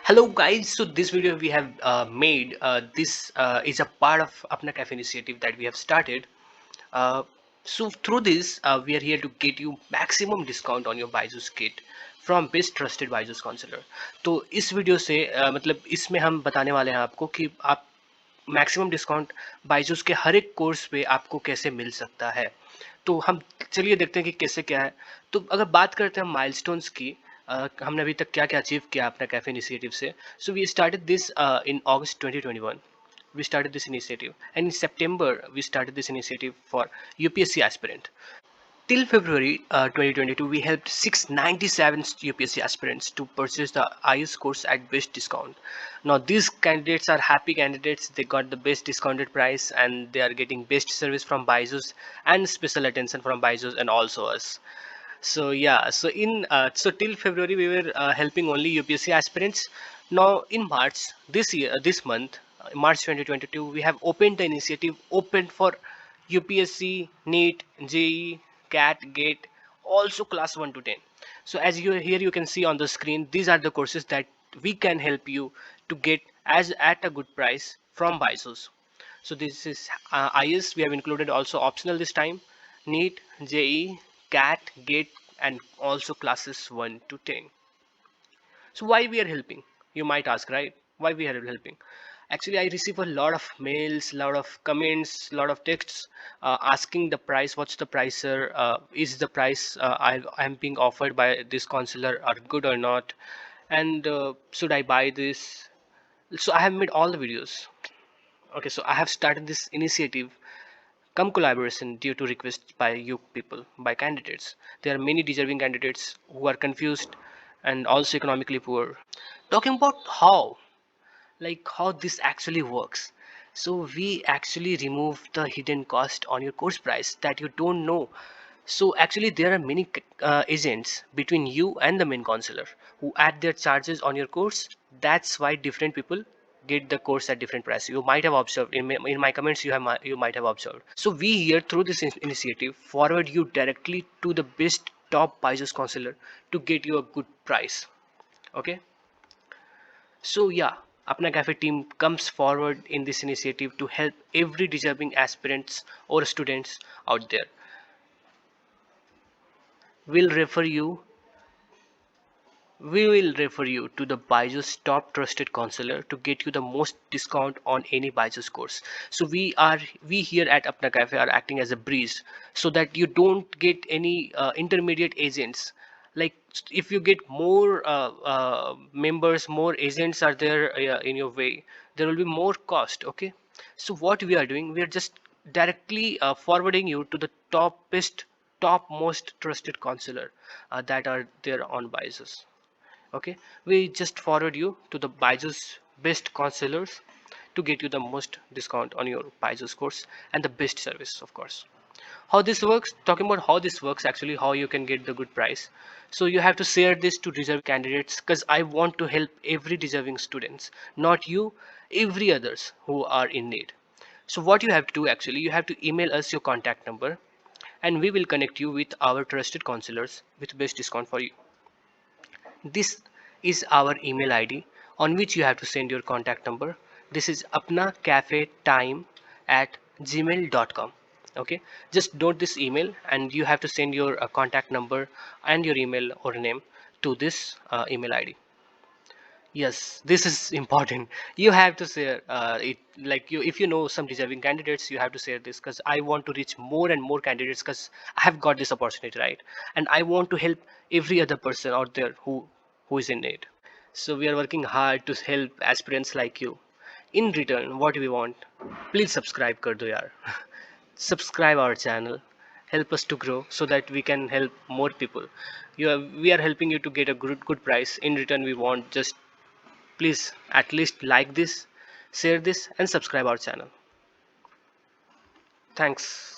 Hello guys, so this video we have made, this is a part of Apna Cafe initiative that we have started. uh, so through this we are here to get you maximum discount on your BYJUS kit from best trusted BYJUS counselor. तो इस video से मतलब इसमें हम बताने वाले हैं आपको कि आप मैक्सिमम डिस्काउंट बायजूस के हर एक कोर्स पे आपको कैसे मिल सकता है। तो हम चलिए देखते हैं कि कैसे क्या है। तो अगर बात करते हैं माइलस्टोन्स की, हमने अभी तक क्या क्या अचीव किया अपना कैफे इनिशिएटिव से। So we started this in August 2021. We started this initiative, and in September we started this initiative for UPSC aspirant. Till February 2022, we helped 697 UPSC aspirants to purchase the IELTS course at best discount. Now, these candidates are happy candidates. They got the best discounted price and they are getting best service from BYJUS and special attention from BYJUS and also us. So yeah, so till February we were helping only UPSC aspirants. Now in March this month, March 2022, we have opened the initiative open for UPSC, NEET, JEE, CAT, GATE, also class 1 to 10. So as you here you can see on the screen, these are the courses that we can help you to get as at a good price from BYJUS. So this is IS. We have included also optional this time, NEET, JEE, CAT, GATE, and also classes 1 to 10. So why we are helping? You might ask, right? Why we are helping? Actually, I receive a lot of mails, lot of comments, lot of texts asking the price. What's the price, sir? Is the price I'm being offered by this counselor are good or not? And should I buy this? So I have made all the videos. Okay, so I have started this initiative come collaboration due to requests by you people, by candidates. There are many deserving candidates who are confused and also economically poor. Talking about how this actually works. So we actually remove the hidden cost on your course price that you don't know. So actually there are many agents between you and the main counselor who add their charges on your course. That's why different people get the course at different price. You might have observed in my comments, you might have observed. So we here through this initiative forward you directly to the best top BYJUS counselor to get you a good price. Okay, so yeah, Apna Cafe team comes forward in this initiative to help every deserving aspirants or students out there. We'll refer you we will refer you to the BYJUS top trusted counselor to get you the most discount on any BYJUS course. So we here at Apna Cafe are acting as a breeze so that you don't get any intermediate agents. Like if you get more members, more agents are there in your way, there will be more cost. Okay, so what we are doing, we are just directly forwarding you to the top most trusted counselor that are there on BYJUS. Okay, we just forward you to the BYJUS best counselors to get you the most discount on your BYJUS course and the best service, of course. How this works, talking about how this works, actually how you can get the good price. So you have to share this to deserving candidates because I want to help every deserving students, not you, every others who are in need. So what you have to do, actually you have to email us your contact number and we will connect you with our trusted counselors with best discount for you. This is our email ID on which you have to send your contact number. This is apnacafetime@gmail.com. Okay, just note this email and you have to send your contact number and your email or name to this email ID. Yes, this is important. You have to share it, like you, if you know some deserving candidates, you have to share this because I want to reach more and more candidates because I have got this opportunity, right? And I want to help every other person out there who is in need. So we are working hard to help aspirants like you. In return, what we want, please subscribe kar do yaar. Subscribe our channel, help us to grow so that we can help more people. We are helping you to get a good price. In return, we want just please at least like this, share this and subscribe our channel. Thanks.